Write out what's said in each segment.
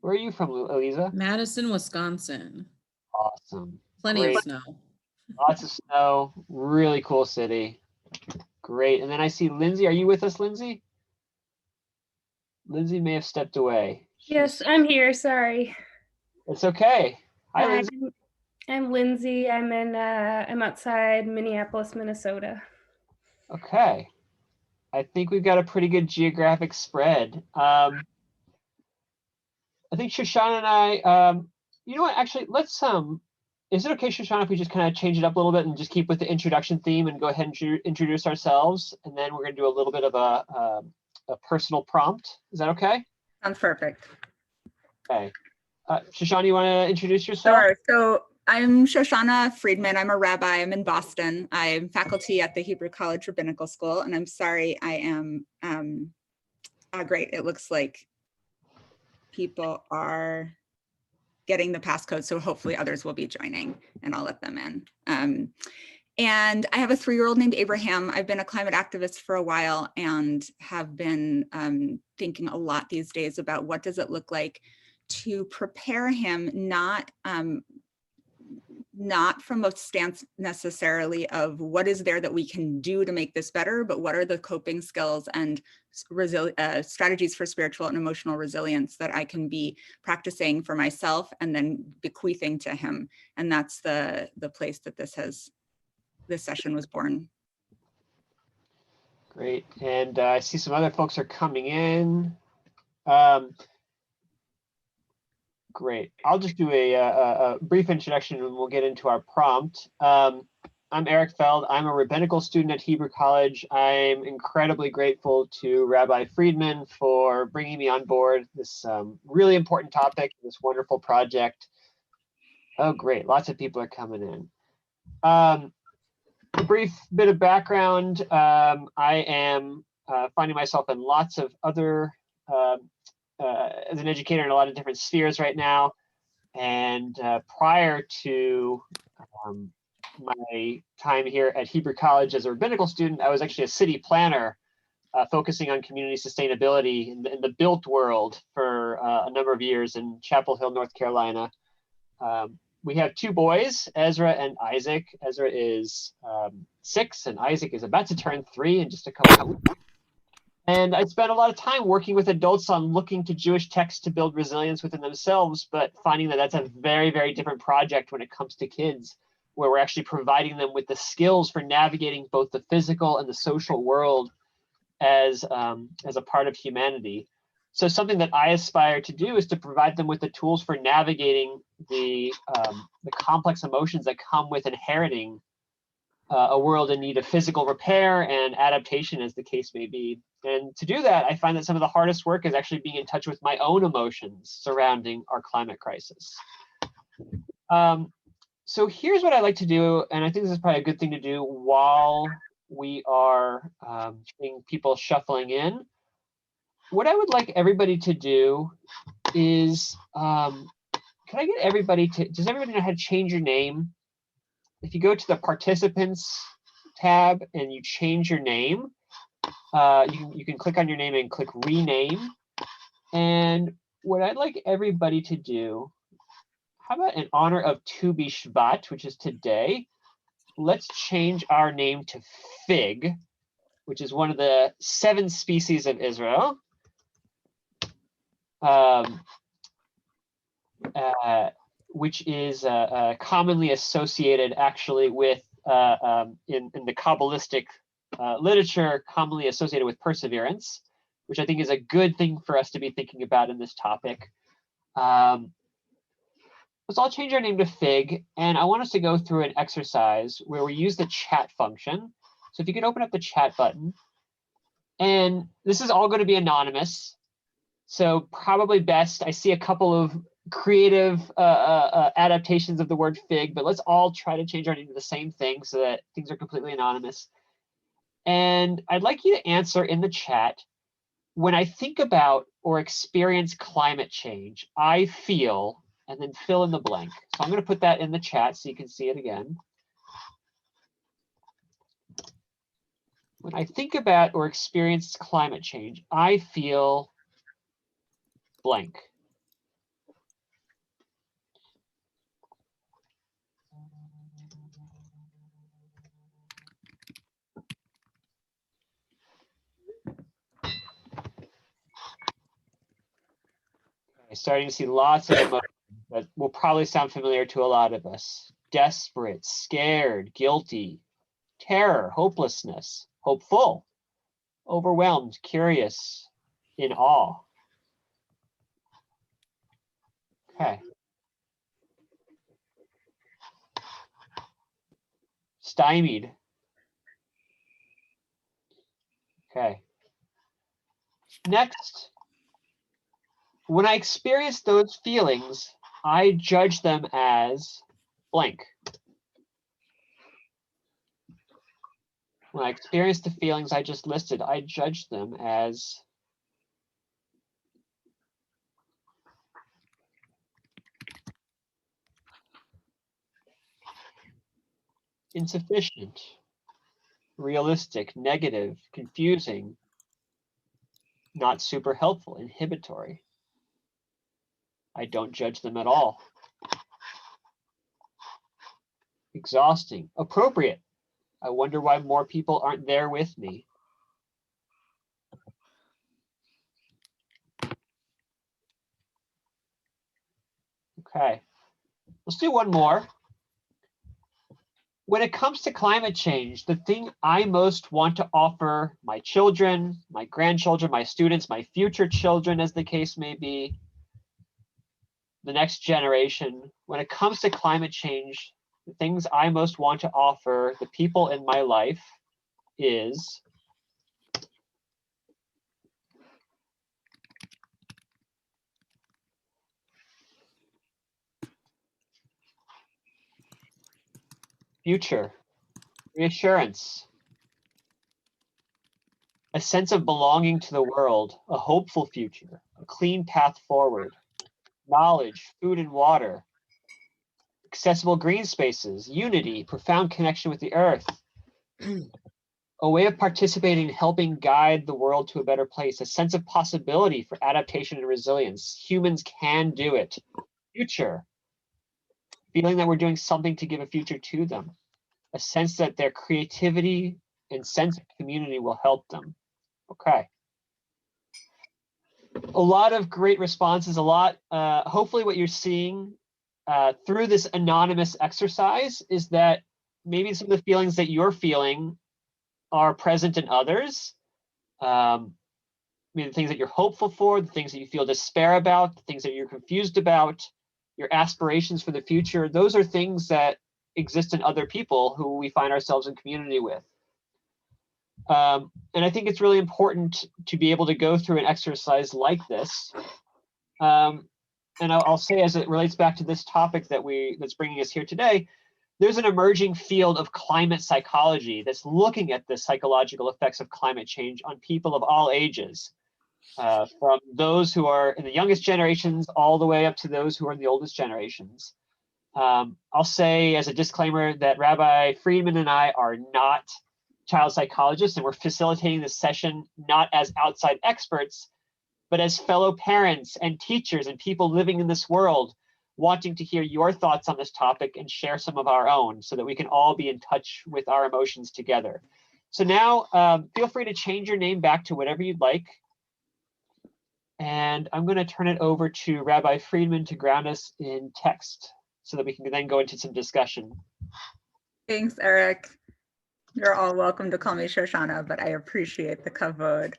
Where are you from, Eliza? Madison, Wisconsin. Awesome. Plenty Great. of snow. Lots of snow. Really cool city. Great. And then I see Lindsay. Are you with us, Lindsay? Lindsay may have stepped away. Yes, I'm here. Sorry. It's okay. Hi, Lindsay. I'm Lindsay. I'm outside Minneapolis, Minnesota. Okay. I think we've got a pretty good geographic spread. I think Shoshana and I, you know what, actually, let's, is it okay, Shoshana, if we just kind of change it up a little bit and just keep with the introduction theme and go ahead and introduce ourselves? And then we're going to do a little bit of a personal prompt. Is that okay? Sounds perfect. Okay. Shoshana, you want to introduce yourself? Sure. So I'm Shoshana Friedman. I'm a rabbi. I'm in Boston. I'm faculty at the Hebrew College Rabbinical School, and I'm sorry, I am great. It looks like people are getting the passcode, so hopefully others will be joining, and I'll let them in. And I have a 3-year-old named Abraham. I've been a climate activist for a while and have been thinking a lot these days about what does it look like to prepare him, not from a stance necessarily of what is there that we can do to make this better, but what are the coping skills and strategies for spiritual and emotional resilience that I can be practicing for myself and then bequeathing to him. And that's the place that this session was born. Great. And I see some other folks are coming in. Great. I'll just do a brief introduction and we'll get into our prompt. I'm Eric Feld. I'm a rabbinical student at Hebrew College. I'm incredibly grateful to Rabbi Friedman for bringing me on board this really important topic, this wonderful project. Oh, great. Lots of people are coming in. A brief bit of background. I am finding myself in lots of other as an educator in a lot of different spheres right now. And prior to my time here at Hebrew College as a rabbinical student, I was actually a city planner focusing on community sustainability in the built world for a number of years in Chapel Hill, North Carolina. We have 2 boys, Ezra and Isaac. Ezra is 6 and Isaac is about to turn 3 in just a couple of weeks. And I spent a lot of time working with adults on looking to Jewish texts to build resilience within themselves, but finding that that's a very, very different project when it comes to kids, where we're actually providing them with the skills for navigating both the physical and the social world as a part of humanity. So something that I aspire to do is to provide them with the tools for navigating the complex emotions that come with inheriting a world in need of physical repair and adaptation, as the case may be. And to do that, I find that some of the hardest work is actually being in touch with my own emotions surrounding our climate crisis. So here's what I like to do, and I think this is probably a good thing to do while we are seeing people shuffling in. What I would like everybody to do is, can I get everybody to, does everybody know how to change your name? If you go to the participants tab and you change your name, you can click on your name and click rename. And what I'd like everybody to do, how about in honor of Tu B'Shvat, which is today, let's change our name to Fig, which is one of the 7 species of Israel. Which is commonly associated actually with, in the Kabbalistic literature, commonly associated with perseverance, which I think is a good thing for us to be thinking about in this topic. So I'll change our name to Fig, and I want us to go through an exercise where we use the chat function. So if you could open up the chat button, and this is all going to be anonymous. So probably best, I see a couple of creative adaptations of the word fig, but let's all try to change our name to the same thing so that things are completely anonymous. And I'd like you to answer in the chat, when I think about or experience climate change, I feel, and then fill in the blank. So I'm going to put that in the chat so you can see it again. When I think about or experience climate change, I feel blank. Starting to see lots of emotions that will probably sound familiar to a lot of us. Desperate, scared, guilty, terror, hopelessness, hopeful, overwhelmed, curious, in awe. Okay. Stymied. Okay. Next, when I experience those feelings, I judge them as blank. When I experience the feelings I just listed, I judge them as insufficient, realistic, negative, confusing, not super helpful, inhibitory. I don't judge them at all. Exhausting, appropriate. I wonder why more people aren't there with me. Okay, let's do one more. When it comes to climate change, the thing I most want to offer my children, my grandchildren, my students, my future children, as the case may be, the next generation, when it comes to climate change, the things I most want to offer the people in my life is future, reassurance, a sense of belonging to the world, a hopeful future, a clean path forward, knowledge, food and water, accessible green spaces, unity, profound connection with the earth, a way of participating in helping guide the world to a better place, a sense of possibility for adaptation and resilience. Humans can do it. Future, feeling that we're doing something to give a future to them, a sense that their creativity and sense of community will help them. Okay. A lot of great responses, hopefully what you're seeing through this anonymous exercise is that maybe some of the feelings that you're feeling are present in others. Maybe the things that you're hopeful for, the things that you feel despair about, the things that you're confused about, your aspirations for the future, those are things that exist in other people who we find ourselves in community with. And I think it's really important to be able to go through an exercise like this. And I'll say, as it relates back to this topic that's bringing us here today, there's an emerging field of climate psychology that's looking at the psychological effects of climate change on people of all ages, from those who are in the youngest generations all the way up to those who are in the oldest generations. I'll say as a disclaimer that Rabbi Friedman and I are not child psychologists, and we're facilitating this session not as outside experts, but as fellow parents and teachers and people living in this world, wanting to hear your thoughts on this topic and share some of our own so that we can all be in touch with our emotions together. So now feel free to change your name back to whatever you'd like. And I'm going to turn it over to Rabbi Friedman to ground us in text so that we can then go into some discussion. Thanks, Eric. You're all welcome to call me Shoshana, but I appreciate the kavod.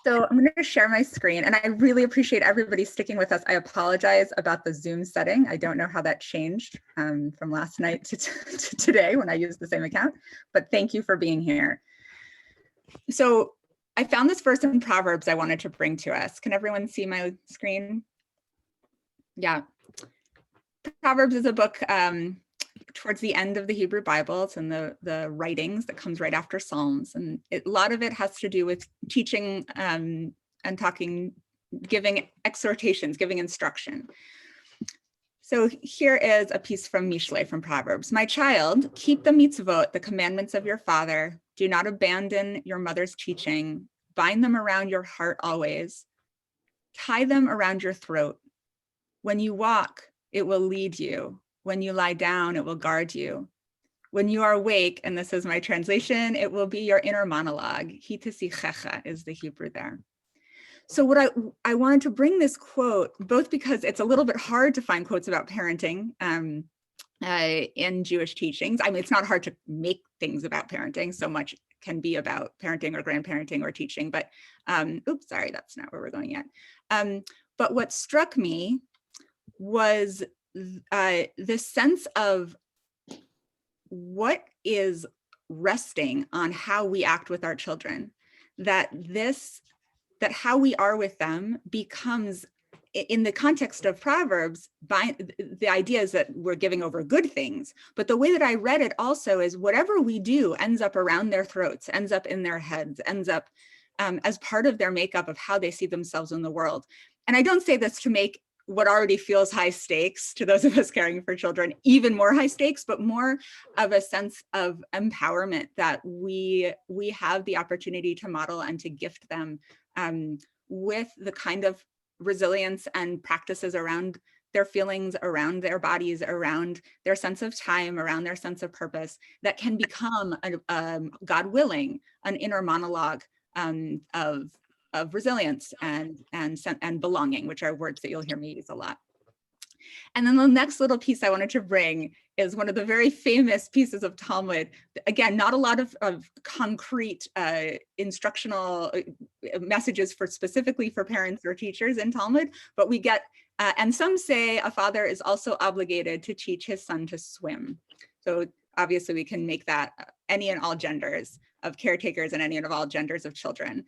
So I'm going to share my screen, and I really appreciate everybody sticking with us. I apologize about the Zoom setting. I don't know how that changed from last night to today when I used the same account, but thank you for being here. So I found this verse in Proverbs I wanted to bring to us. Can everyone see my screen? Yeah. Proverbs is a book towards the end of the Hebrew Bible. It's in the writings that comes right after Psalms. And a lot of it has to do with teaching and talking, giving exhortations, giving instruction. So here is a piece from Mishle from Proverbs. My child, keep the mitzvot, the commandments of your father. Do not abandon your mother's teaching. Bind them around your heart always. Tie them around your throat. When you walk, it will lead you. When you lie down, it will guard you. When you are awake, and this is my translation, it will be your inner monologue. Hitasichecha is the Hebrew there. So what I wanted to bring this quote, both because it's a little bit hard to find quotes about parenting in Jewish teachings. I mean, it's not hard to make things about parenting. So much can be about parenting or grandparenting or teaching, but oops, sorry, that's not where we're going yet. But what struck me was the sense of what is resting on how we act with our children, that how we are with them becomes, in the context of Proverbs, the idea is that we're giving over good things, but the way that I read it also is whatever we do ends up around their throats, ends up in their heads, ends up as part of their makeup of how they see themselves in the world. And I don't say this to make what already feels high stakes to those of us caring for children even more high stakes, but more of a sense of empowerment that we have the opportunity to model and to gift them with the kind of resilience and practices around their feelings, around their bodies, around their sense of time, around their sense of purpose, that can become, God willing, an inner monologue of resilience and belonging, which are words that you'll hear me use a lot. And then the next little piece I wanted to bring is one of the very famous pieces of Talmud. Again, not a lot of concrete instructional messages specifically for parents or teachers in Talmud, but we get, and some say a father is also obligated to teach his son to swim. So obviously we can make that any and all genders of caretakers and any and all genders of children.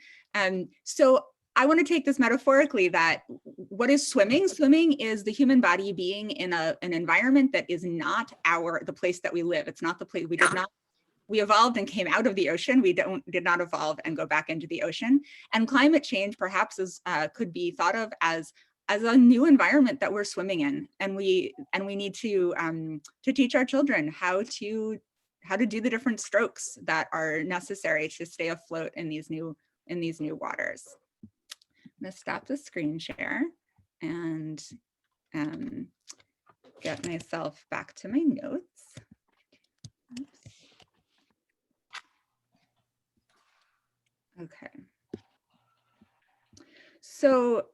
So I want to take this metaphorically, that what is swimming? Swimming is the human body being in an environment that is not the place that we live. It's not the place we evolved and came out of the ocean. We did not evolve and go back into the ocean. And climate change perhaps could be thought of as a new environment that we're swimming in. And we need to teach our children how to do the different strokes that are necessary to stay afloat in these new waters. I'm going to stop the screen share and get myself back to my notes. Oops. Okay. So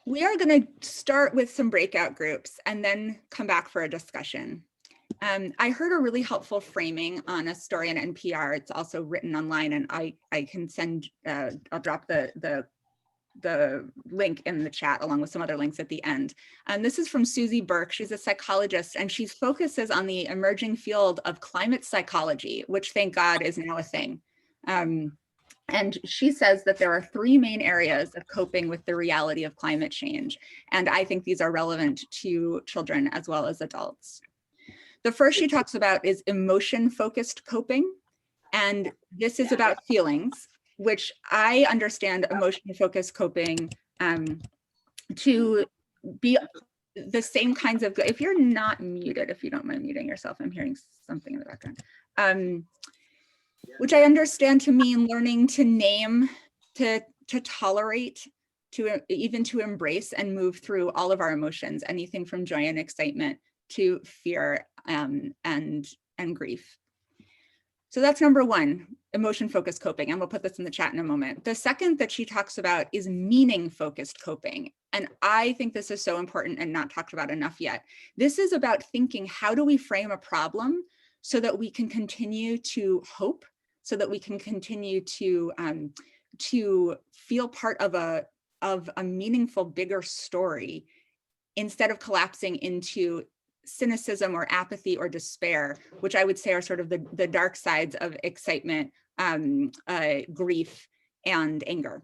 we are going to start with some breakout groups and then come back for a discussion. I heard a really helpful framing on a story on NPR. It's also written online, and I can send, I'll drop the link in the chat along with some other links at the end. This is from Susie Burke. She's a psychologist, and she focuses on the emerging field of climate psychology, which, thank God, is now a thing. And she says that there are three main areas of coping with the reality of climate change. And I think these are relevant to children as well as adults. The first she talks about is emotion-focused coping. And this is about feelings, which I understand emotion-focused coping to be the same kinds of, if you're not muted, if you don't mind muting yourself, I'm hearing something in the background, which I understand to mean learning to name, to tolerate, even to embrace and move through all of our emotions, anything from joy and excitement to fear and grief. So that's number one, emotion-focused coping, and we'll put this in the chat in a moment. The second that she talks about is meaning-focused coping. And I think this is so important and not talked about enough yet. This is about thinking, how do we frame a problem so that we can continue to hope, so that we can continue to feel part of a meaningful, bigger story, instead of collapsing into cynicism or apathy or despair, which I would say are sort of the dark sides of excitement, grief, and anger.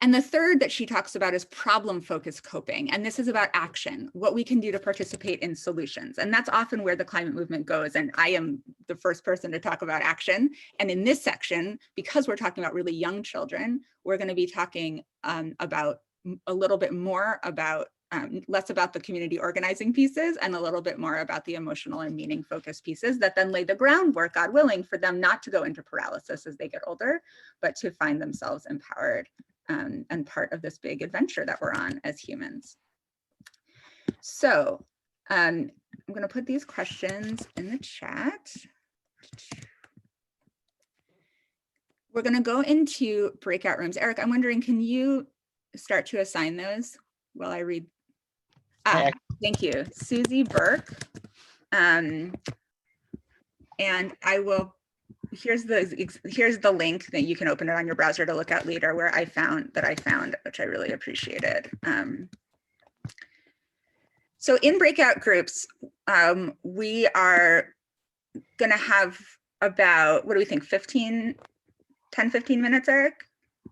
And the third that she talks about is problem-focused coping. And this is about action, what we can do to participate in solutions. And that's often where the climate movement goes. And I am the first person to talk about action. And in this section, because we're talking about really young children, we're going to be talking about a little bit more about less about the community organizing pieces and a little bit more about the emotional and meaning focused pieces that then lay the groundwork, God willing, for them not to go into paralysis as they get older, but to find themselves empowered and part of this big adventure that we're on as humans. So I'm going to put these questions in the chat. We're going to go into breakout rooms. Eric, I'm wondering, can you start to assign those while I read? Yeah. Thank you. Susie Burke. And I will, here's the link that you can open it on your browser to look at later, where I found, which I really appreciated. So in breakout groups, we are going to have about, what do we think, 10, 15 minutes, Eric?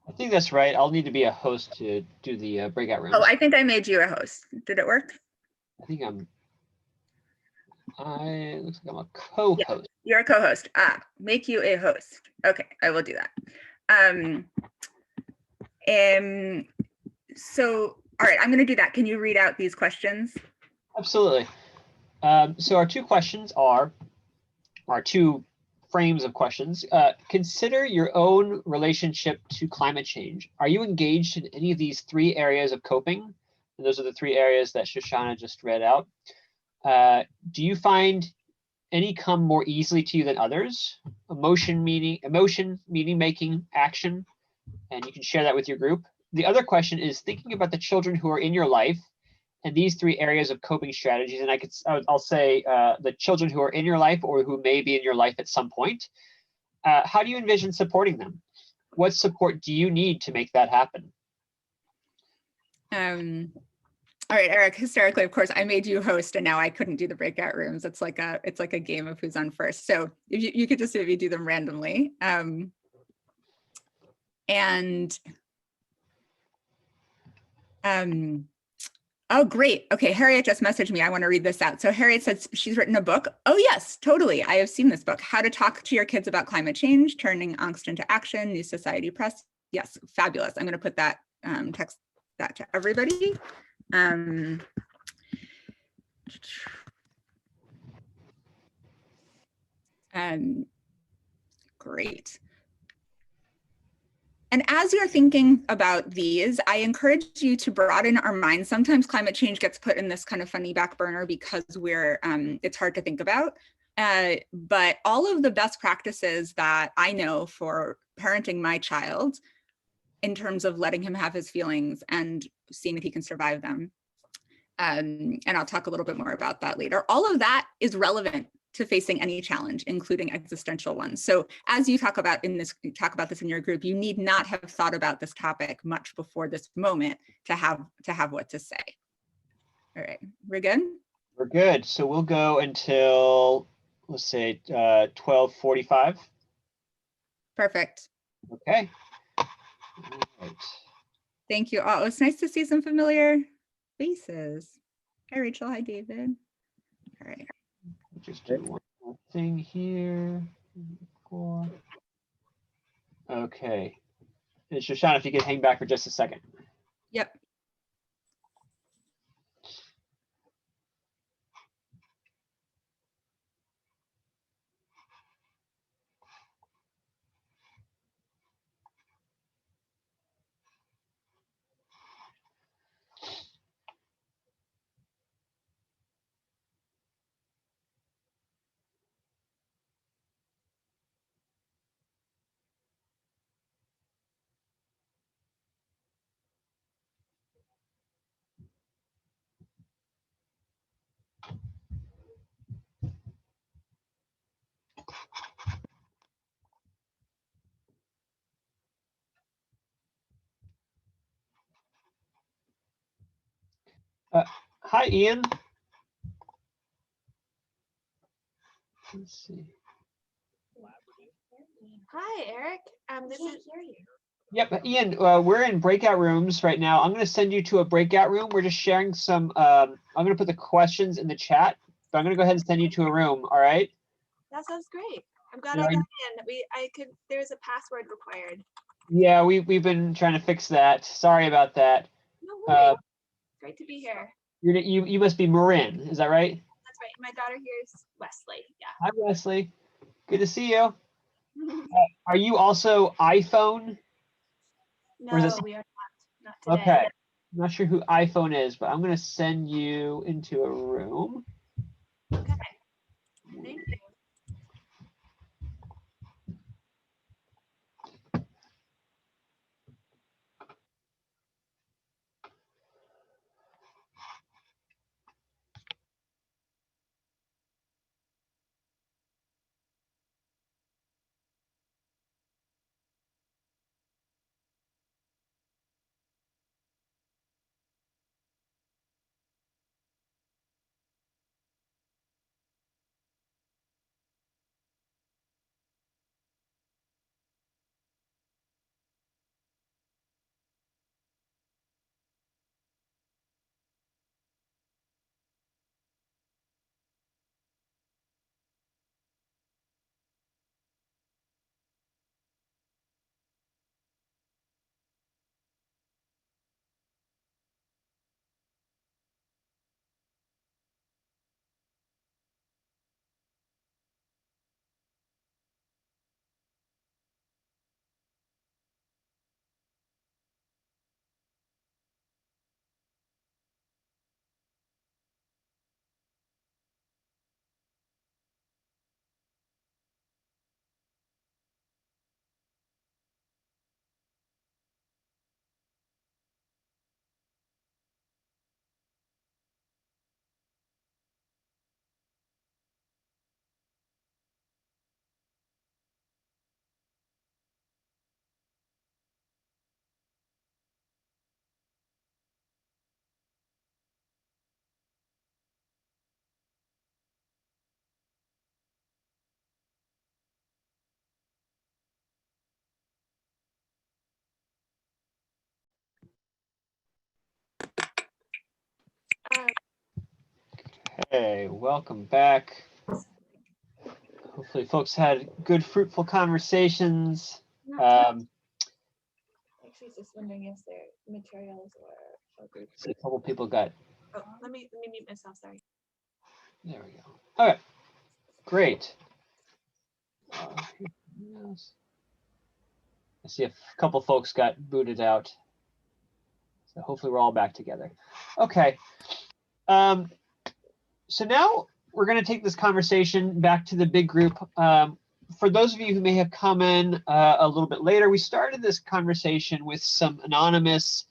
I think that's right. I'll need to be a host to do the breakout rooms. Oh, I think I made you a host. Did it work? I think it looks like I'm a co-host. You're a co-host. Make you a host. Okay, I will do that. So, all right, I'm going to do that. Can you read out these questions? Absolutely. So our two questions are two frames of questions. Consider your own relationship to climate change. Are you engaged in any of these three areas of coping? And those are the three areas that Shoshana just read out. Do you find any come more easily to you than others? Emotion meaning making action, and you can share that with your group. The other question is thinking about the children who are in your life and these three areas of coping strategies. And I'll say the children who are in your life or who may be in your life at some point. How do you envision supporting them? What support do you need to make that happen? All right, Eric, hysterically, of course, I made you host and now I couldn't do the breakout rooms. It's like a game of who's on first. So if you could just maybe do them randomly. Oh, great. Okay, Harriet just messaged me. I want to read this out. So Harriet says she's written a book. Oh yes, totally. I have seen this book. How to Talk to Your Kids About Climate Change, Turning Angst into Action, New Society Press. Yes, fabulous. I'm going to put that, text that to everybody. Great. And as you're thinking about these, I encourage you to broaden our minds. Sometimes climate change gets put in this kind of funny back burner because it's hard to think about. But all of the best practices that I know for parenting my child in terms of letting him have his feelings and seeing if he can survive them. And I'll talk a little bit more about that later. All of that is relevant to facing any challenge, including existential ones. So as you talk about this in your group, you need not have thought about this topic much before this moment to have what to say. All right, we're good? We're good. So we'll go until, let's say, 12:45. Perfect. Okay. All right. Thank you all. It's nice to see some familiar faces. Hi, Rachel. Hi, David. All right. Just do one more thing here. Okay. And Shoshana, if you could hang back for just a second. Yep. Hi, Ian. Let's see. Hi, Eric. This is Yep, Ian, we're in breakout rooms right now. I'm going to send you to a breakout room. We're just sharing some, I'm going to put the questions in the chat, but I'm going to go ahead and send you to a room, all right? That sounds great. I'm glad Yeah, I got in. There's a password required. Yeah, we've been trying to fix that. Sorry about that. No worries. Great to be here. You must be Marin, is that right? That's right. My daughter here is Wesley. Yeah. Hi, Wesley. Good to see you. Are you also iPhone? No, Or is this- we are not today. Okay. I'm not sure who iPhone is, but I'm going to send you into a room. Okay. Thank you. Hey, welcome back. Hopefully folks had good, fruitful conversations. Actually, just wondering if there are materials or groups. So a couple people got, Oh, let me mute myself. Sorry. there we go. Okay, great. I see a couple folks got booted out. So hopefully we're all back together. Okay. So now we're going to take this conversation back to the big group. For those of you who may have come in a little bit later, we started this conversation with some anonymous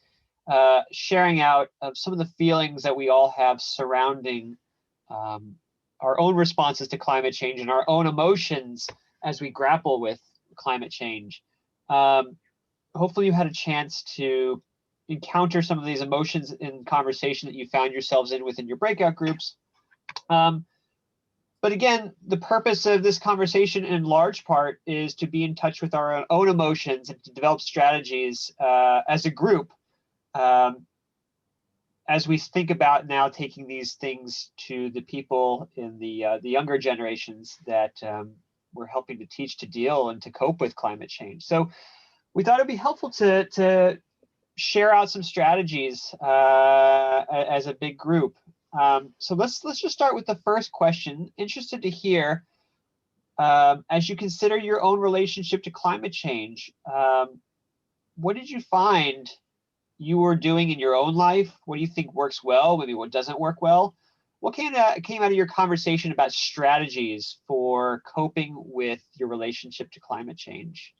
sharing out of some of the feelings that we all have surrounding our own responses to climate change and our own emotions as we grapple with climate change. Hopefully you had a chance to encounter some of these emotions in conversation that you found yourselves in within your breakout groups. But again, the purpose of this conversation in large part is to be in touch with our own emotions and to develop strategies as a group as we think about now taking these things to the people in the younger generations that we're helping to teach to deal and to cope with climate change. So we thought it'd be helpful to share out some strategies as a big group. So let's just start with the first question. Interested to hear, as you consider your own relationship to climate change, what did you find you were doing in your own life? What do you think works well? Maybe what doesn't work well? What came out of your conversation about strategies for coping with your relationship to climate change?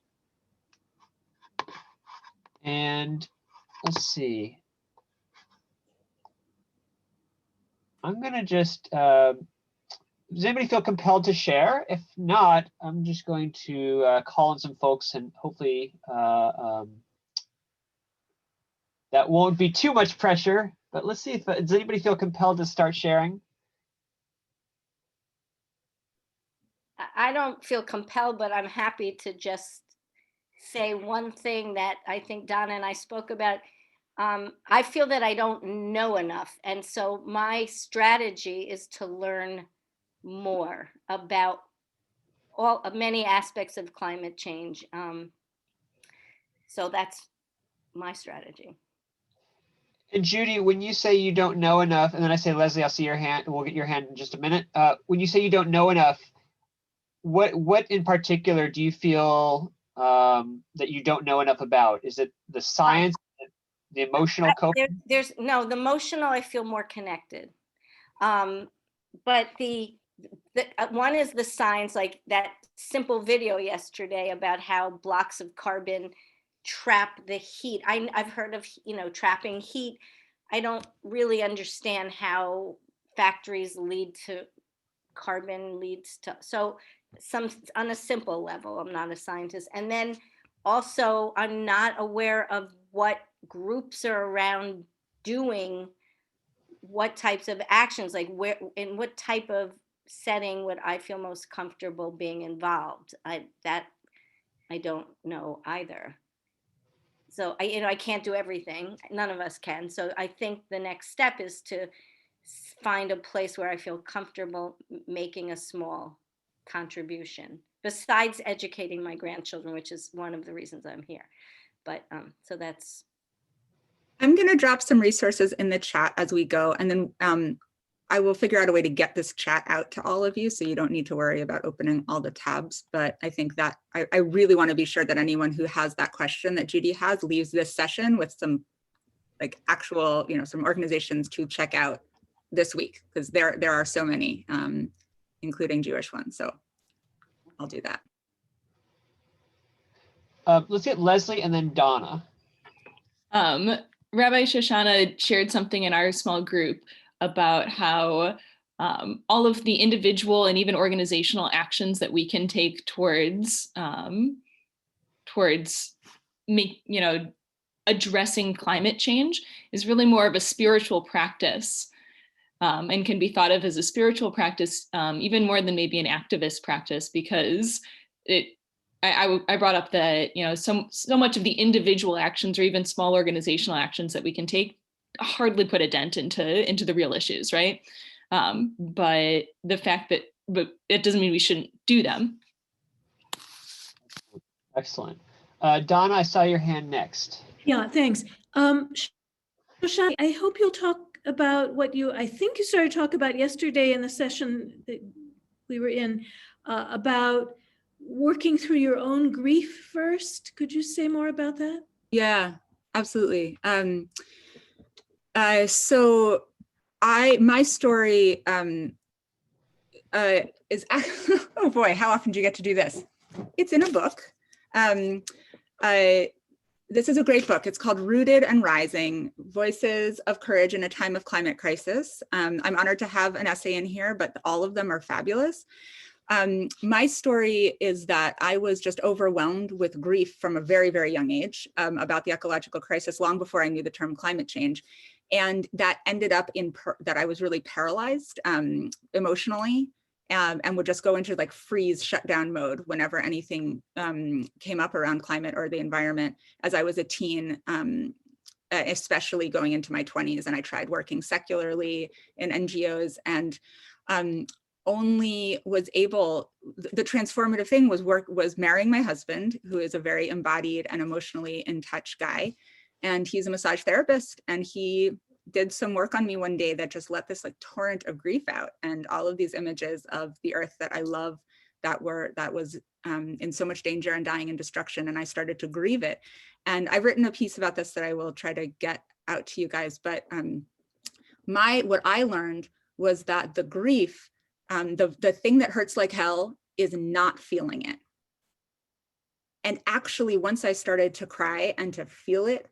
And let's see. I'm gonna just, does anybody feel compelled to share? If not, I'm just going to call in some folks and hopefully that won't be too much pressure, but let's see if, does anybody feel compelled to start sharing? I don't feel compelled, but I'm happy to just say one thing that I think Donna and I spoke about. I feel that I don't know enough. And so my strategy is to learn more about many aspects of climate change. So that's my strategy. And Judy, when you say you don't know enough, and then I say, Leslie, I'll see your hand, we'll get your hand in just a minute. When you say you don't know enough, what in particular do you feel that you don't know enough about? Is it the science, the emotional coping? The emotional, I feel more connected. But the one is the science, like that simple video yesterday about how blocks of carbon trap the heat. I've heard of, trapping heat. I don't really understand how factories lead to carbon leads to, so some on a simple level, I'm not a scientist. And then also I'm not aware of what groups are around doing what types of actions, like where, in what type of setting would I feel most comfortable being involved? I don't know either. So I can't do everything. None of us can. So I think the next step is to find a place where I feel comfortable making a small contribution, besides educating my grandchildren, which is one of the reasons I'm here. But so that's. I'm going to drop some resources in the chat as we go, and then I will figure out a way to get this chat out to all of you, so you don't need to worry about opening all the tabs. But I think that I really want to be sure that anyone who has that question that Judy has leaves this session with some like actual, some organizations to check out this week, because there are so many, including Jewish ones. So I'll do that. Let's get Leslie and then Donna. Rabbi Shoshana shared something in our small group about how all of the individual and even organizational actions that we can take towards addressing climate change is really more of a spiritual practice, and can be thought of as a spiritual practice even more than maybe an activist practice, because I brought up that so much of the individual actions or even small organizational actions that we can take hardly put a dent into the real issues, right? but the fact that, but it doesn't mean we shouldn't do them. Excellent. Donna, I saw your hand next. Yeah, thanks. Shoshana, I hope you'll talk about what I think you started to talk about yesterday in the session that we were in, about working through your own grief first. Could you say more about that? Yeah, absolutely. So my story is, oh boy, how often do you get to do this? It's in a book. This is a great book. It's called Rooted and Rising, Voices of Courage in a Time of Climate Crisis. I'm honored to have an essay in here, but all of them are fabulous. My story is that I was just overwhelmed with grief from a very, very young age about the ecological crisis, long before I knew the term climate change. And that ended up in that I was really paralyzed emotionally, and would just go into like freeze shutdown mode whenever anything came up around climate or the environment as I was a teen, especially going into my 20s. And I tried working secularly in NGOs, and only was able, the transformative thing was marrying my husband, who is a very embodied and emotionally in touch guy. And he's a massage therapist, and he did some work on me one day that just let this like torrent of grief out, and all of these images of the earth that I love that was in so much danger and dying and destruction. And I started to grieve it. And I've written a piece about this that I will try to get out to you guys. But what I learned was that the grief, the thing that hurts like hell is not feeling it. And actually, once I started to cry and to feel it,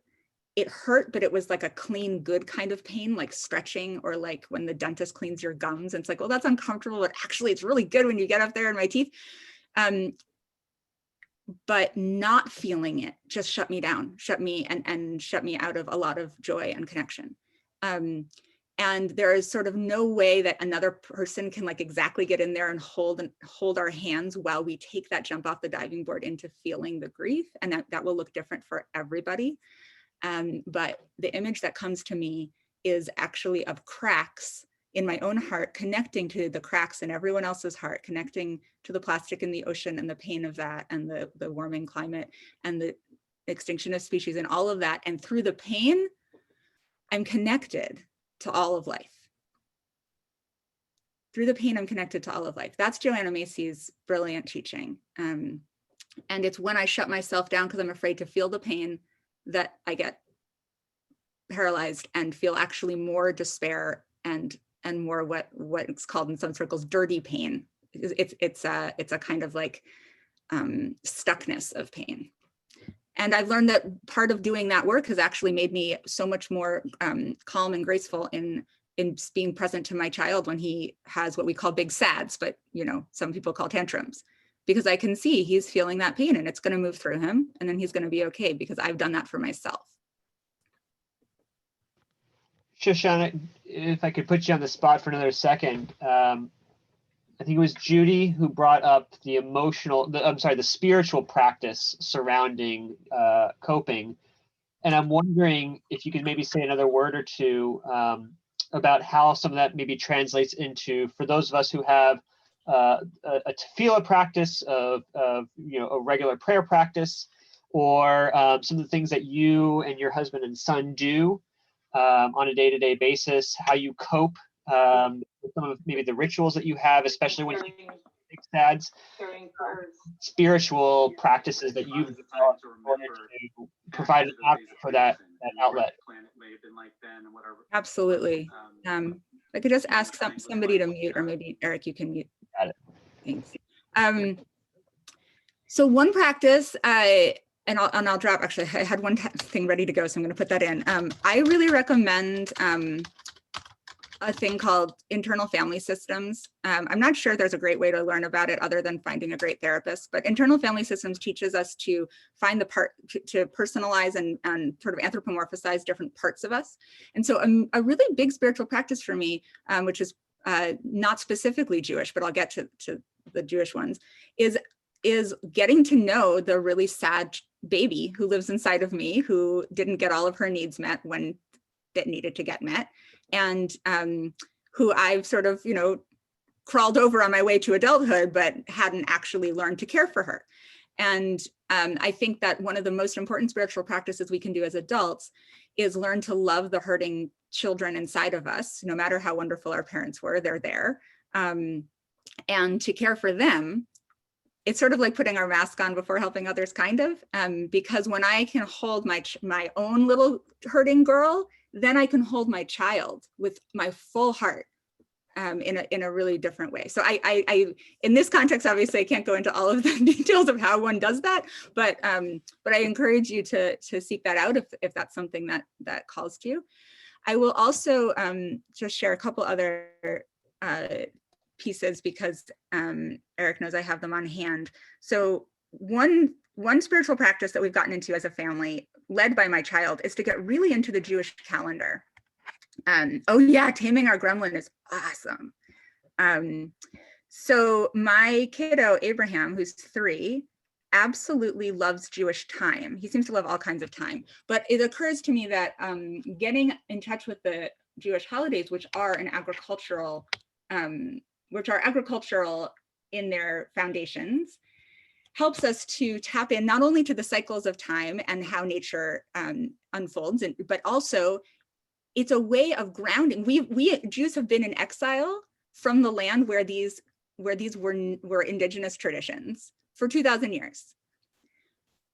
it hurt, but it was like a clean, good kind of pain, like stretching, or like when the dentist cleans your gums and it's like, well, that's uncomfortable, but actually it's really good when you get up there in my teeth. But not feeling it just shut me down, shut me out of a lot of joy and connection. And there is sort of no way that another person can like exactly get in there and hold our hands while we take that jump off the diving board into feeling the grief. And that will look different for everybody. But the image that comes to me is actually of cracks in my own heart, connecting to the cracks in everyone else's heart, connecting to the plastic in the ocean and the pain of that, and the warming climate and the extinction of species and all of that. And through the pain, I'm connected to all of life. Through the pain, I'm connected to all of life. That's Joanna Macy's brilliant teaching. And it's when I shut myself down because I'm afraid to feel the pain that I get paralyzed and feel actually more despair and more what it's called in some circles dirty pain. It's a kind of like stuckness of pain. And I've learned that part of doing that work has actually made me so much more calm and graceful in being present to my child when he has what we call big sads, but some people call tantrums. Because I can see he's feeling that pain and it's going to move through him, and then he's going to be okay because I've done that for myself. Shoshana, if I could put you on the spot for another second, I think it was Judy who brought up the spiritual practice surrounding coping. And I'm wondering if you could maybe say another word or two about how some of that maybe translates into, for those of us who have a tefillah practice of a regular prayer practice, or some of the things that you and your husband and son do on a day-to-day basis, how you cope with some of maybe the rituals that you have, especially when you big sads, spiritual practices that you've developed in order to provide an outlet for that outlet. Absolutely. I could just ask somebody to mute, or maybe Eric, you can mute. Got it. Thanks. So one practice, and I'll drop, actually, I had one thing ready to go, so I'm going to put that in. I really recommend a thing called internal family systems. I'm not sure there's a great way to learn about it other than finding a great therapist, but internal family systems teaches us to find to personalize and sort of anthropomorphize different parts of us. And so a really big spiritual practice for me, which is not specifically Jewish, but I'll get to the Jewish ones, is getting to know the really sad baby who lives inside of me, who didn't get all of her needs met when that needed to get met, and who I've sort of, crawled over on my way to adulthood, but hadn't actually learned to care for her. And I think that one of the most important spiritual practices we can do as adults is learn to love the hurting children inside of us, no matter how wonderful our parents were, they're there. And to care for them. It's sort of like putting our mask on before helping others, kind of, because when I can hold my own little hurting girl, then I can hold my child with my full heart. In a really different way. So I in this context, obviously I can't go into all of the details of how one does that, but I encourage you to seek that out if that's something that calls to you. I will also just share a couple other pieces because Eric knows I have them on hand. So one spiritual practice that we've gotten into as a family, led by my child, is to get really into the Jewish calendar. Oh yeah, taming our gremlin is awesome. So my kiddo, Abraham, who's 3, absolutely loves Jewish time. He seems to love all kinds of time, but it occurs to me that getting in touch with the Jewish holidays, which are agricultural in their foundations, helps us to tap in not only to the cycles of time and how nature unfolds, but also it's a way of grounding. We Jews have been in exile from the land where these were indigenous traditions for 2,000 years.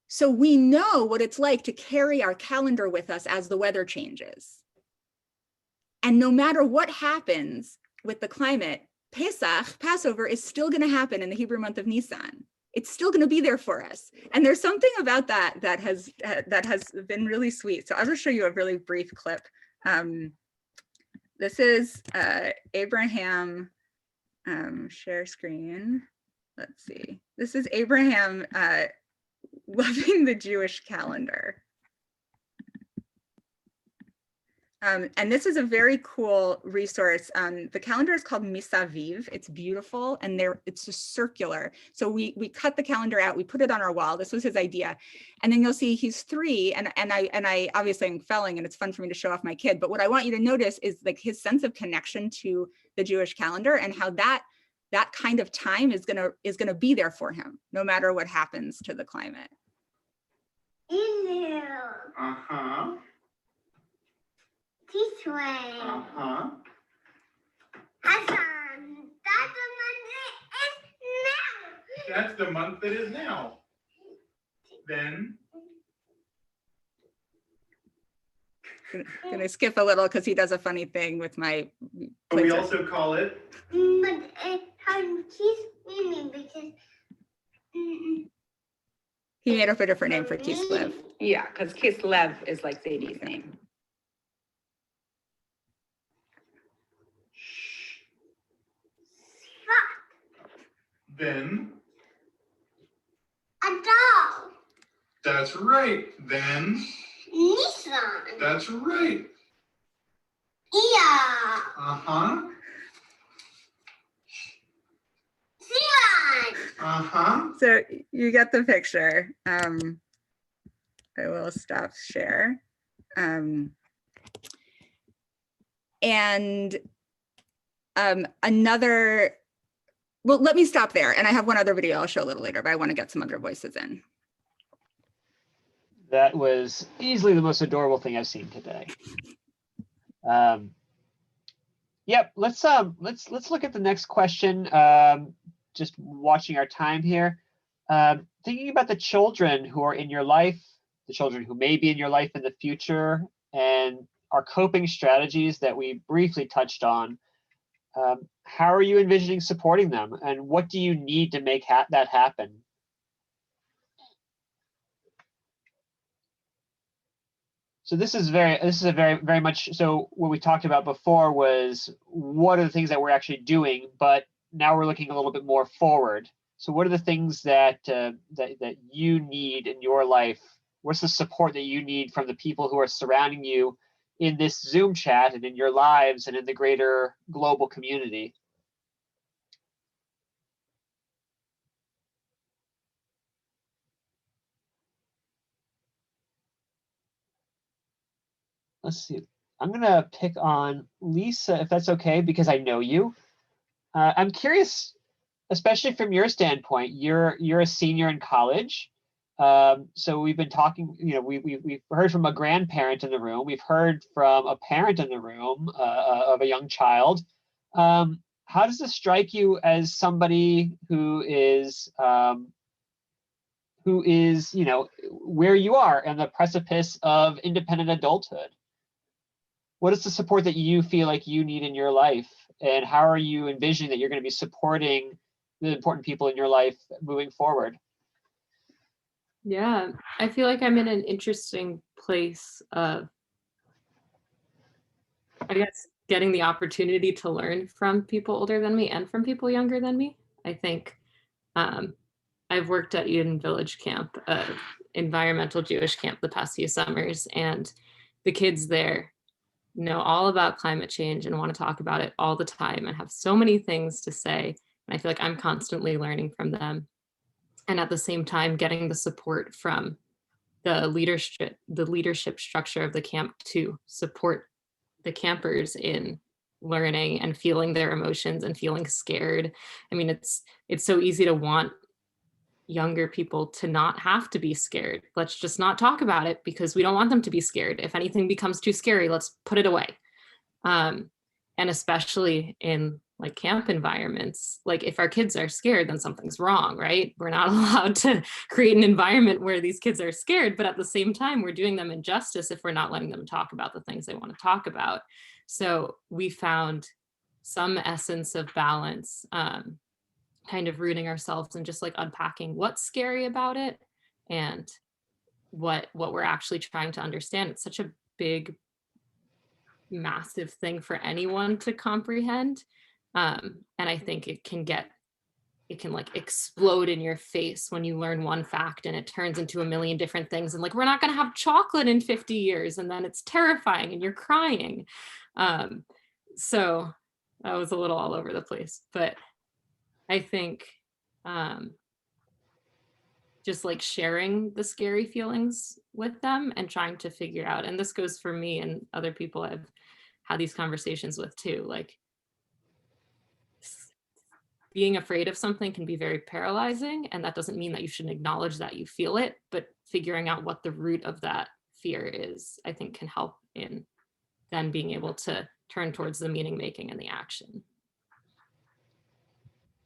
So we know what it's like to carry our calendar with us as the weather changes. And no matter what happens with the climate, Pesach, Passover, is still going to happen in the Hebrew month of Nisan. It's still going to be there for us. And there's something about that has been really sweet. So I'll just show you a really brief clip. This is Abraham, share screen. Let's see. This is Abraham loving the Jewish calendar. And this is a very cool resource. The calendar is called Misaviv. It's beautiful, and it's just circular. So we cut the calendar out, we put it on our wall. This was his idea. And then you'll see he's 3, and I obviously am felling, and it's fun for me to show off my kid. But what I want you to notice is like his sense of connection to the Jewish calendar and how that kind of time is gonna be there for him, no matter what happens to the climate. Uh-huh. This way. Uh-huh. Hassan, that's the month that is now. Then. Gonna skip a little because he does a funny thing with my. We also call it. But he's because. He made up a different name for Kislev. Yeah, because Kislev is like Sadie's name. Then. Adar. That's right. Then. Nisan. That's right. Iyar. Uh-huh. Sivan. Uh-huh. So you get the picture. I will stop share. Another. Well, let me stop there. And I have one other video I'll show a little later, but I want to get some other voices in. That was easily the most adorable thing I've seen today. Yep, let's look at the next question. Just watching our time here. Thinking about the children who are in your life, the children who may be in your life in the future, and our coping strategies that we briefly touched on. How are you envisioning supporting them, and what do you need to make that happen? So this is very much so what we talked about before was what are the things that we're actually doing, but now we're looking a little bit more forward. So what are the things that that you need in your life? What's the support that you need from the people who are surrounding you in this Zoom chat and in your lives and in the greater global community? Let's see. I'm going to pick on Lisa, if that's okay, because I know you. I'm curious, especially from your standpoint, you're a senior in college. So we've been talking, we've heard from a grandparent in the room. We've heard from a parent in the room of a young child. How does this strike you as somebody who is, where you are on the precipice of independent adulthood? What is the support that you feel like you need in your life? And how are you envisioning that you're going to be supporting the important people in your life moving forward? Yeah, I feel like I'm in an interesting place of, I guess, getting the opportunity to learn from people older than me and from people younger than me. I think I've worked at Eden Village Camp, environmental Jewish camp, the past few summers, and the kids there know all about climate change and want to talk about it all the time and have so many things to say. And I feel like I'm constantly learning from them. And at the same time, getting the support from the leadership structure of the camp to support the campers in learning and feeling their emotions and feeling scared. I mean, it's so easy to want younger people to not have to be scared. Let's just not talk about it because we don't want them to be scared. If anything becomes too scary, let's put it away. And especially in like camp environments, like if our kids are scared, then something's wrong, right? We're not allowed to create an environment where these kids are scared, but at the same time, we're doing them injustice if we're not letting them talk about the things they want to talk about. So we found some essence of balance, kind of rooting ourselves and just like unpacking what's scary about it and what we're actually trying to understand. It's such a big, massive thing for anyone to comprehend. And I think it can like explode in your face when you learn one fact and it turns into a million different things. And like, we're not going to have chocolate in 50 years. And then it's terrifying and you're crying. So that was a little all over the place, but I think just like sharing the scary feelings with them and trying to figure out, and this goes for me and other people I've had these conversations with too, like being afraid of something can be very paralyzing, and that doesn't mean that you shouldn't acknowledge that you feel it, but figuring out what the root of that fear is, I think can help in then being able to turn towards the meaning making and the action.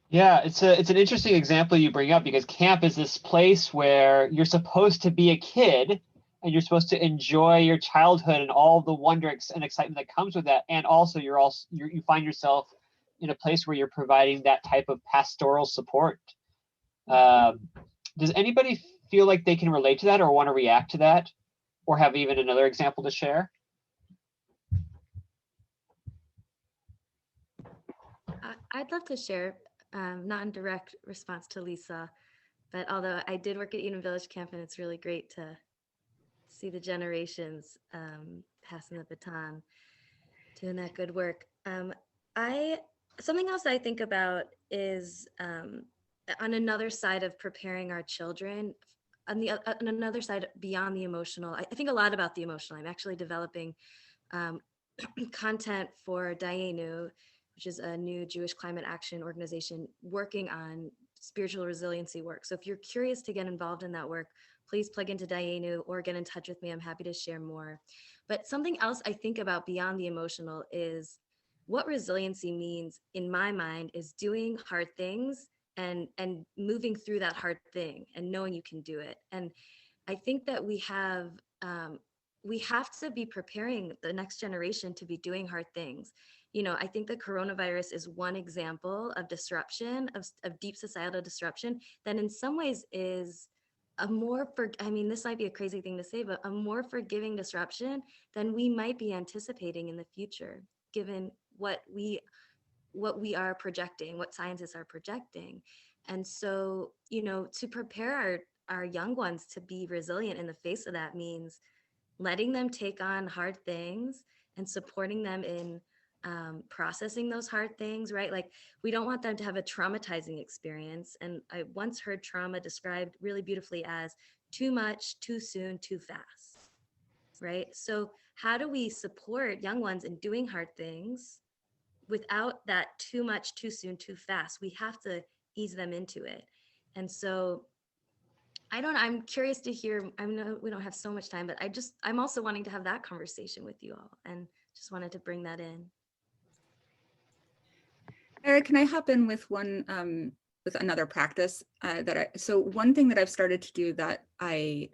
Yeah, it's an interesting example you bring up because camp is this place where you're supposed to be a kid and you're supposed to enjoy your childhood and all the wonder and excitement that comes with that. And also you find yourself in a place where you're providing that type of pastoral support. Does anybody feel like they can relate to that or want to react to that or have even another example to share? I'd love to share, not in direct response to Lisa, but although I did work at Eden Village Camp and it's really great to see the generations passing the baton, doing that good work. Something else I think about is on another side of preparing our children, on another side beyond the emotional. I think a lot about the emotional. I'm actually developing content for Dayenu, which is a new Jewish climate action organization working on spiritual resiliency work. So if you're curious to get involved in that work, please plug into Dayenu or get in touch with me. I'm happy to share more. But something else I think about beyond the emotional is what resiliency means in my mind is doing hard things and moving through that hard thing and knowing you can do it. And I think that we have to be preparing the next generation to be doing hard things. You know, I think the coronavirus is one example of disruption, of deep societal disruption that in some ways is this might be a crazy thing to say, but a more forgiving disruption than we might be anticipating in the future, given what we are projecting, what scientists are projecting. And so, you know, to prepare our young ones to be resilient in the face of that means letting them take on hard things and supporting them in processing those hard things, right? Like, we don't want them to have a traumatizing experience. And I once heard trauma described really beautifully as too much, too soon, too fast. right? So how do we support young ones in doing hard things without that too much, too soon, too fast? We have to ease them into it. And so I'm curious to hear, I know we don't have so much time, but I'm also wanting to have that conversation with you all and just wanted to bring that in. Eric, can I hop in with with another practice so one thing that I've started to do that oh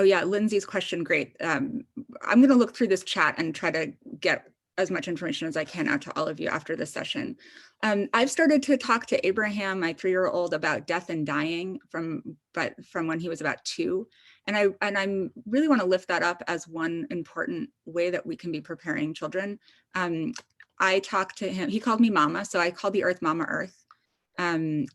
yeah, Lindsay's question, great. I'm gonna look through this chat and try to get as much information as I can out to all of you after this session. I've started to talk to Abraham, my 3-year-old, about death and dying from when he was about 2. And I really want to lift that up as one important way that we can be preparing children. I talked to him, he called me Mama, so I called the earth Mama Earth. And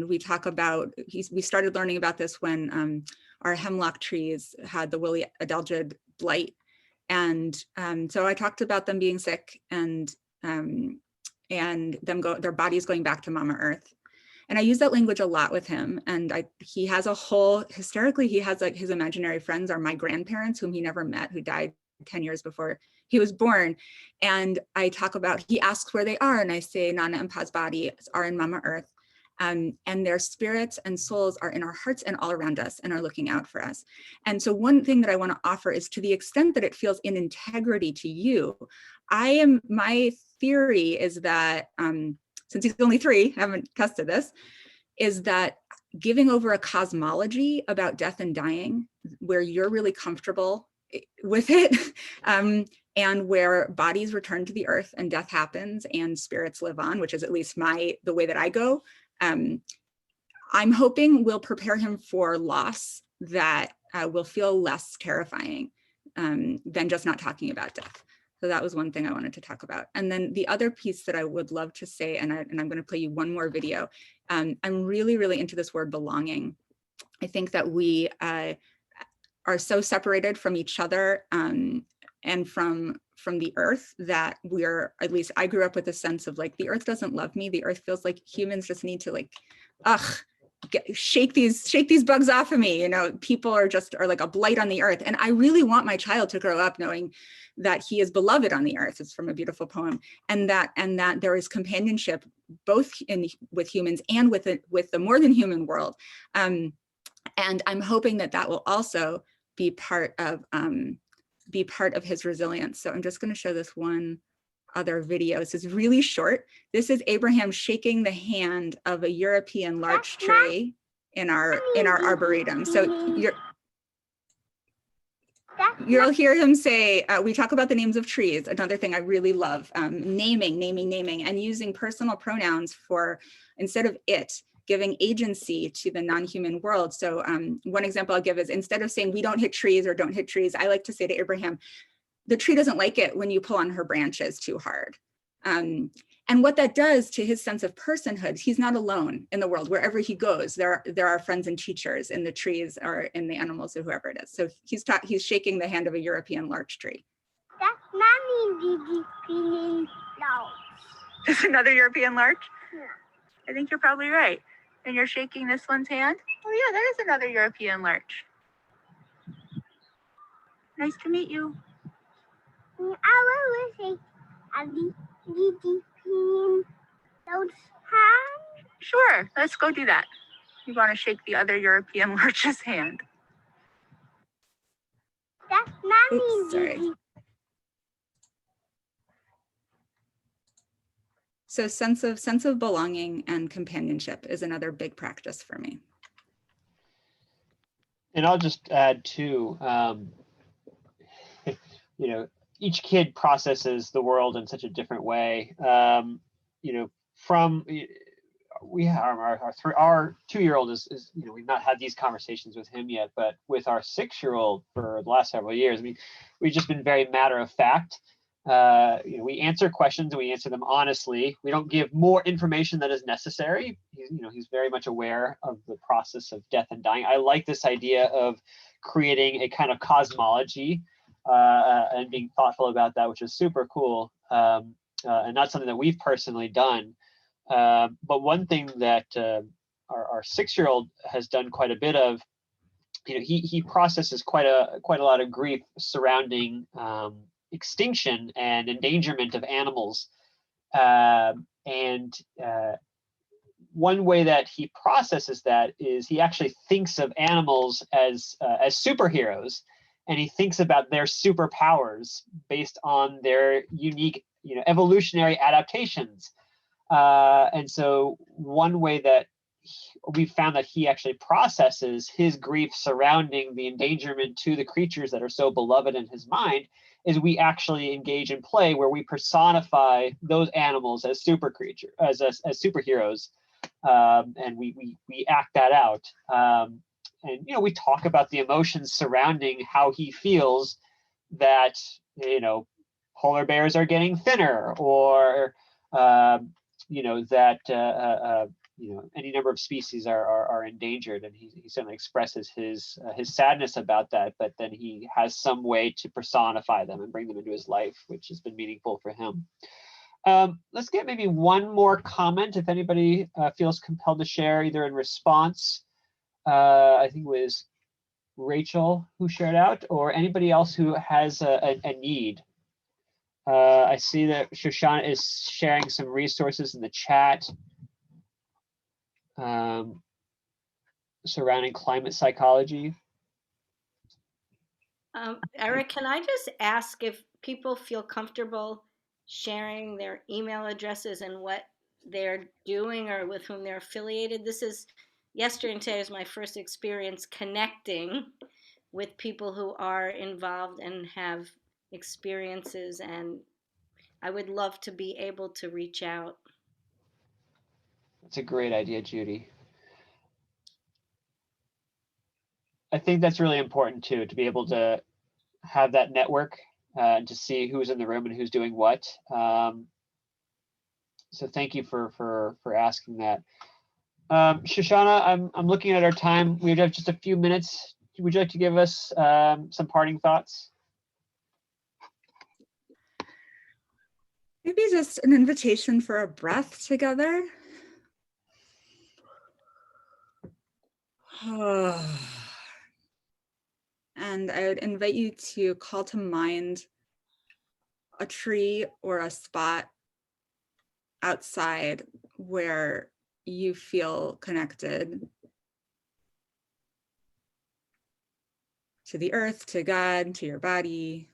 we talk about, we started learning about this when our hemlock trees had the woolly adelgid blight. And so I talked about them being sick and their bodies going back to Mama Earth. And I use that language a lot with him. And he has hysterically, he has like his imaginary friends are my grandparents whom he never met, who died 10 years before he was born. And I talk about, he asks where they are. And I say, Nana and Pa's bodies are in Mama Earth. And their spirits and souls are in our hearts and all around us and are looking out for us. And so one thing that I want to offer is, to the extent that it feels in integrity to you, my theory is that, since he's only 3, I haven't tested this, is that giving over a cosmology about death and dying, where you're really comfortable with it, and where bodies return to the earth and death happens and spirits live on, which is at least the way that I go, I'm hoping will prepare him for loss that will feel less terrifying than just not talking about death. So that was one thing I wanted to talk about. And then the other piece that I would love to say, and I'm going to play you one more video. I'm really, really into this word belonging. I think that we are so separated from each other and from the earth that at least I grew up with a sense of like, the earth doesn't love me. The earth feels like humans just need to like, shake these bugs off of me. You know, people are like a blight on the earth. And I really want my child to grow up knowing that he is beloved on the earth. It's from a beautiful poem. And that there is companionship both with humans and with the more than human world. And I'm hoping that will also be part of his resilience. So I'm just going to show this one other video. This is really short. This is Abraham shaking the hand of a European larch tree in our arboretum. So you'll hear him say, we talk about the names of trees, another thing I really love, naming, and using personal pronouns for, instead of it, giving agency to the non-human world. So one example I'll give is, instead of saying we don't hit trees or don't hit trees, I like to say to Abraham, the tree doesn't like it when you pull on her branches too hard. And what that does to his sense of personhood, he's not alone in the world. Wherever he goes, there are friends and teachers in the trees or in the animals or whoever it is. So he's shaking the hand of a European larch tree. That's not European larch. There's another European larch? Yeah. I think you're probably right. And you're shaking this one's hand? Oh yeah, that is another European larch. Nice to meet you. I will shake a European larch hand. Sure, let's go do that. You want to shake the other European larch's hand? That's not Oops, sorry. So sense of belonging and companionship is another big practice for me. And I'll just add too, you know, each kid processes the world in such a different way. You know, our 2-year-old is, you know, we've not had these conversations with him yet, but with our 6-year-old for the last several years, I mean, we've just been very matter of fact. You know, we answer questions and we answer them honestly. We don't give more information than is necessary. He's very much aware of the process of death and dying. I like this idea of creating a kind of cosmology and being thoughtful about that, which is super cool, and not something that we've personally done. But one thing that our 6-year-old has done quite a bit of he processes quite a lot of grief surrounding extinction and endangerment of animals. One way that he processes that is he actually thinks of animals as superheroes, and he thinks about their superpowers based on their unique, evolutionary adaptations. And so one way that we found that he actually processes his grief surrounding the endangerment to the creatures that are so beloved in his mind is we actually engage in play where we personify those animals as superheroes, and we act that out. And we talk about the emotions surrounding how he feels that polar bears are getting thinner, or that any number of species are endangered, and he certainly expresses his sadness about that. But then he has some way to personify them and bring them into his life, which has been meaningful for him. Let's get maybe one more comment if anybody feels compelled to share, either in response. I think it was Rachel who shared out, or anybody else who has a need. I see that Shoshana is sharing some resources in the chat surrounding climate psychology. Eric, can I just ask if people feel comfortable sharing their email addresses and what they're doing or with whom they're affiliated? This is, yesterday and today was my first experience connecting with people who are involved and have experiences, and I would love to be able to reach out. That's a great idea, Judy. I think that's really important too, to be able to have that network and to see who's in the room and who's doing what. So thank you for asking that. Shoshana, I'm looking at our time. We have just a few minutes. Would you like to give us some parting thoughts? Maybe just an invitation for a breath together. And I would invite you to call to mind a tree or a spot outside where you feel connected to the earth, to God, to your body.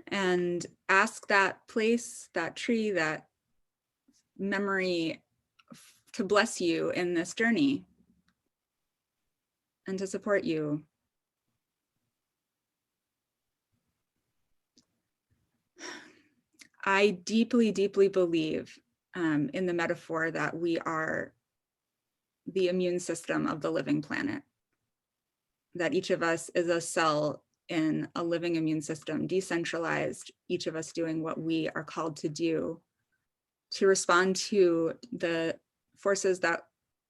And ask that place, that tree, that memory to bless you in this journey and to support you. I deeply, deeply believe in the metaphor that we are the immune system of the living planet, that each of us is a cell in a living immune system, decentralized, each of us doing what we are called to do to respond to the forces that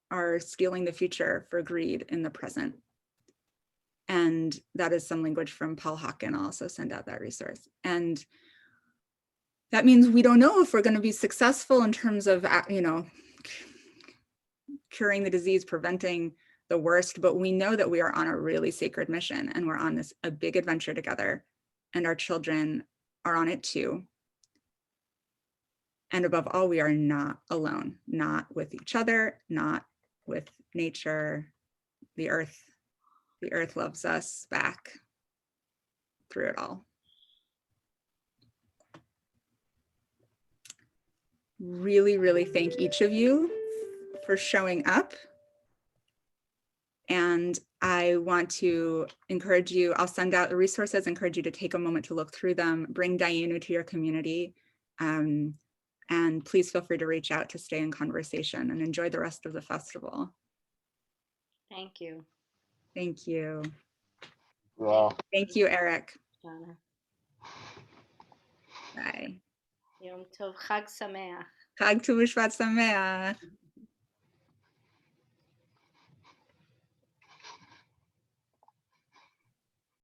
are stealing the future for greed in the present. And that is some language from Paul Hawken. I'll also send out that resource. And that means we don't know if we're going to be successful in terms of, curing the disease, preventing the worst, but we know that we are on a really sacred mission and we're on a big adventure together, and our children are on it too. And above all, we are not alone, not with each other, not with nature. The earth loves us back through it all. Really, really thank each of you for showing up. And I want to encourage you, I'll send out the resources, encourage you to take a moment to look through them, bring Dayenu to your community, and please feel free to reach out to stay in conversation, and enjoy the rest of the festival. Thank you. Thank you. Well, thank you, Eric. Shoshana. Bye. Yom Tov, Chag Sameach. Chag Tu B'Shvat Sameach.